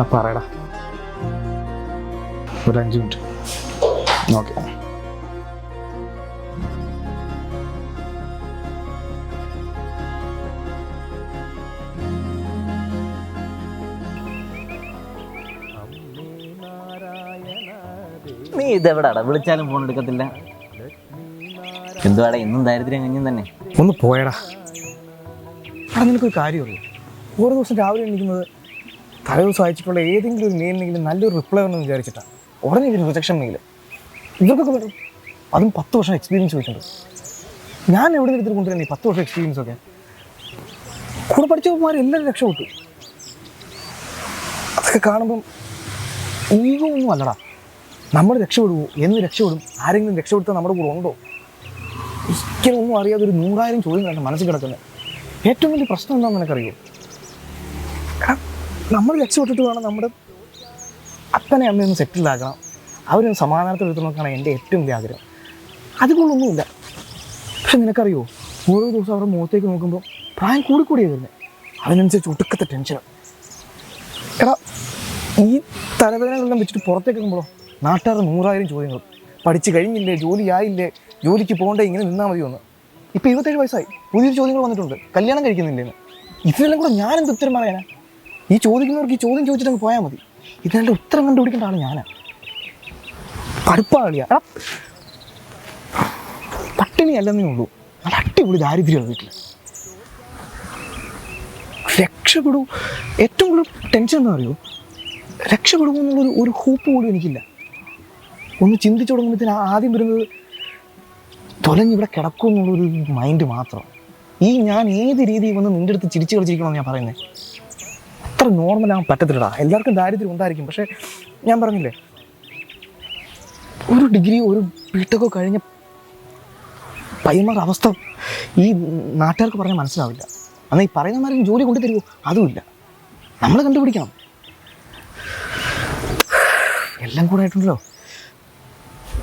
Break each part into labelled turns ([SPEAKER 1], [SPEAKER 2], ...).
[SPEAKER 1] ആ പറയടാ, ഒരു 5 മിനിറ്റ്. ഓക്കെ.
[SPEAKER 2] നീ ഇതെവിടാടാ? വിളിച്ചാലും ഫോൺ എടുക്കത്തില്ല. എന്തുവാടാ ഇന്നും ദാരിദ്ര്യം കഞ്ഞും തന്നെ?
[SPEAKER 1] ഒന്ന് പോയടാ. അവിടെ നിനക്കൊരു കാര്യമുള്ളൂ. ഓരോ ദിവസം രാവിലെ എണീക്കുന്നത് തലേ ദിവസം അയച്ചിട്ടുള്ള ഏതെങ്കിലും ഒരു മെയിലിനെങ്കിലും നല്ലൊരു റിപ്ലൈ ഉണ്ടെന്ന് വിചാരിച്ചിട്ടാണ് ഉടനെ ഒരു റിജക്ഷൻ മെയിൽ. ഇവർക്കൊക്കെ പറ്റും. അതും 10 വർഷം എക്സ്പീരിയൻസ് വെച്ചിട്ടുണ്ട്. ഞാൻ എവിടെ നിന്ന് എടുത്തിട്ട് കൊണ്ടുവരുന്നത്? 10 വർഷം എക്സ്പീരിയൻസ് ഒക്കെ കൂടെ പഠിച്ചവന്മാർ എല്ലാവരും രക്ഷപ്പെട്ടു. അതൊക്കെ കാണുമ്പം ഈഗോ ഒന്നും അല്ലടാ. നമ്മൾ രക്ഷപ്പെടുമോ? എന്ന് രക്ഷപ്പെടും? ആരെങ്കിലും രക്ഷപ്പെടുത്താൻ നമ്മുടെ കൂടെ ഉണ്ടോ? ഒരിക്കലും ഒന്നും അറിയാതെ ഒരു 100,000 ചോദ്യങ്ങളാണ് മനസ്സിൽ കിടക്കുന്നത്. ഏറ്റവും വലിയ പ്രശ്നം എന്താണെന്ന് നിനക്കറിയോ? നമ്മൾ രക്ഷപ്പെട്ടിട്ട് വേണം നമ്മുടെ അപ്പനെ അമ്മയൊന്ന് സെറ്റിലാക്കണം, അവരൊന്ന് സമാധാനത്തിൽ എടുത്തുകൊണ്ടാണ് എൻ്റെ ഏറ്റവും വലിയ ആഗ്രഹം. അതുകൊണ്ടൊന്നുമില്ല. പക്ഷെ നിനക്കറിയോ, ഓരോ ദിവസം അവരുടെ മുഖത്തേക്ക് നോക്കുമ്പോൾ പ്രായം കൂടിക്കൂടിയാണ് വരുന്നത്. അതിനനുസരിച്ച് ഒടുക്കത്തെ ടെൻഷനാണ്. എടാ, ഈ തലവേദനകളെല്ലാം വെച്ചിട്ട് പുറത്തേക്ക് നോക്കുമ്പോഴോ നാട്ടുകാരുടെ 100,000 ചോദ്യങ്ങൾ. പഠിച്ച് കഴിഞ്ഞില്ലേ? ജോലിയായില്ലേ? ജോലിക്ക് പോകണ്ടേ? ഇങ്ങനെ നിന്നാൽ മതിയോ എന്ന്. ഇപ്പോൾ 27 വയസ്സായി, പുതിയൊരു ചോദ്യങ്ങൾ വന്നിട്ടുണ്ട്. കല്യാണം കഴിക്കുന്നില്ലേന്ന്. ഇതിനെല്ലാം കൂടെ ഞാനെന്ത് ഉത്തരം പറയാനാ? ഈ ചോദിക്കുന്നവർക്ക് ഈ ചോദ്യം ചോദിച്ചിട്ടങ്ങ് പോയാൽ മതി. ഇതിനെല്ലാം ഉത്തരം കണ്ടുപിടിക്കേണ്ട ആൾ ഞാനാ. പഠിപ്പാളിയാ. പട്ടിണി അല്ലെന്നേ ഉള്ളൂ, നല്ല അടിപൊളി ദാരിദ്ര്യമാണ് വീട്ടിൽ. രക്ഷപ്പെടൂ. ഏറ്റവും കൂടുതൽ ടെൻഷൻ എന്താ അറിയോ? രക്ഷപ്പെടുമെന്നുള്ളൊരു ഒരു ഹോപ്പ് പോലും എനിക്കില്ല. ഒന്ന് ചിന്തിച്ചു തുടങ്ങുമ്പോഴത്തേന് ആദ്യം വരുന്നത് തൊലഞ്ഞിവിടെ കിടക്കും എന്നുള്ളൊരു മൈൻഡ് മാത്രം. ഈ ഞാൻ ഏത് രീതിയിൽ വന്ന് നിൻ്റെ അടുത്ത് ചിരിച്ചു കളിച്ചിരിക്കണമെന്ന് ഞാൻ പറയുന്നത്. അത്ര നോർമലാകാൻ പറ്റത്തില്ലടാ. എല്ലാവർക്കും ദാരിദ്ര്യം ഉണ്ടായിരിക്കും. പക്ഷേ ഞാൻ പറഞ്ഞില്ലേ, ഒരു ഡിഗ്രി ഒരു ബിടെക്കോ കഴിഞ്ഞ പയ്യന്മാരുടെ അവസ്ഥ ഈ നാട്ടുകാർക്ക് പറഞ്ഞാൽ മനസ്സിലാവില്ല. എന്നാൽ ഈ പറയുന്നമാരും ജോലി കൊണ്ടു തരുമോ? അതുമില്ല. നമ്മൾ കണ്ടുപിടിക്കണം. എല്ലാം കൂടെ ആയിട്ടുണ്ടല്ലോ,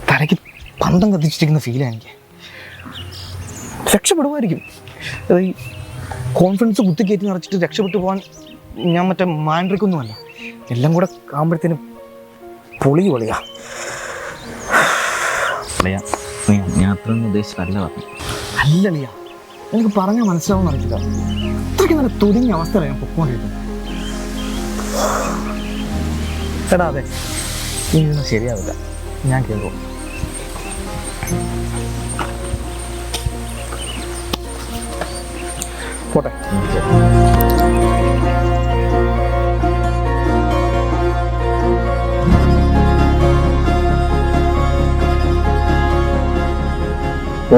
[SPEAKER 1] തലയ്ക്ക് പന്തം കത്തിച്ചിരിക്കുന്ന ഫീലാണ് എനിക്ക്. രക്ഷപ്പെടുമായിരിക്കും. ഈ കോൺഫിഡൻസ് കുത്തിക്കയറ്റി നിറച്ചിട്ട് രക്ഷപ്പെട്ടു പോകാൻ ഞാൻ മറ്റേ മാൻഡ്രിക്കൊന്നുമല്ല. എല്ലാം കൂടെ ആകുമ്പോഴത്തേനും പൊളിയാ.
[SPEAKER 2] ഞാൻ അത്രയൊന്നും ഉദ്ദേശിച്ചല്ല പറഞ്ഞു.
[SPEAKER 1] അല്ലളിയ, എനിക്ക് പറഞ്ഞാൽ മനസ്സിലാവുമെന്ന് അറിയില്ല. അത്രയ്ക്ക് നല്ല തുരിഞ്ഞ അവസ്ഥയാണ് ഞാൻ പൊക്കോണ്ടിരിക്കുന്നത്. എടാ അതെ, ഇതൊന്നും ശരിയാവില്ല. ഞാൻ കേൾക്കും. പോട്ടെ.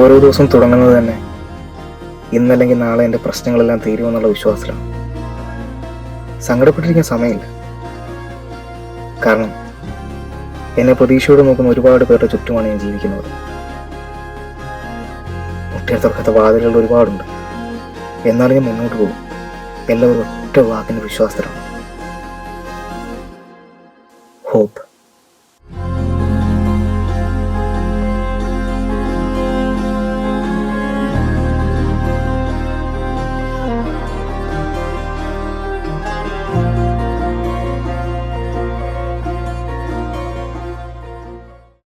[SPEAKER 1] ഓരോ ദിവസം തുടങ്ങുന്നത് തന്നെ ഇന്നല്ലെങ്കിൽ നാളെ എൻ്റെ പ്രശ്നങ്ങളെല്ലാം തീരുമെന്നുള്ള വിശ്വാസത്തിലാണ്. സങ്കടപ്പെട്ടിരിക്കാൻ സമയമില്ല. കാരണം എന്നെ പ്രതീക്ഷയോടെ നോക്കുന്ന ഒരുപാട് പേരുടെ ചുറ്റുമാണ് ഞാൻ ജീവിക്കുന്നത്. മുട്ടിൽ തുറക്കാത്ത വാതിലുകൾ ഒരുപാടുണ്ട്. എന്നാലും ഞാൻ മുന്നോട്ട് പോകും. എല്ലാവരും ഒറ്റ വാക്കിൻ്റെ വിശ്വാസത്തിലാണ്. ഹോപ്പ്.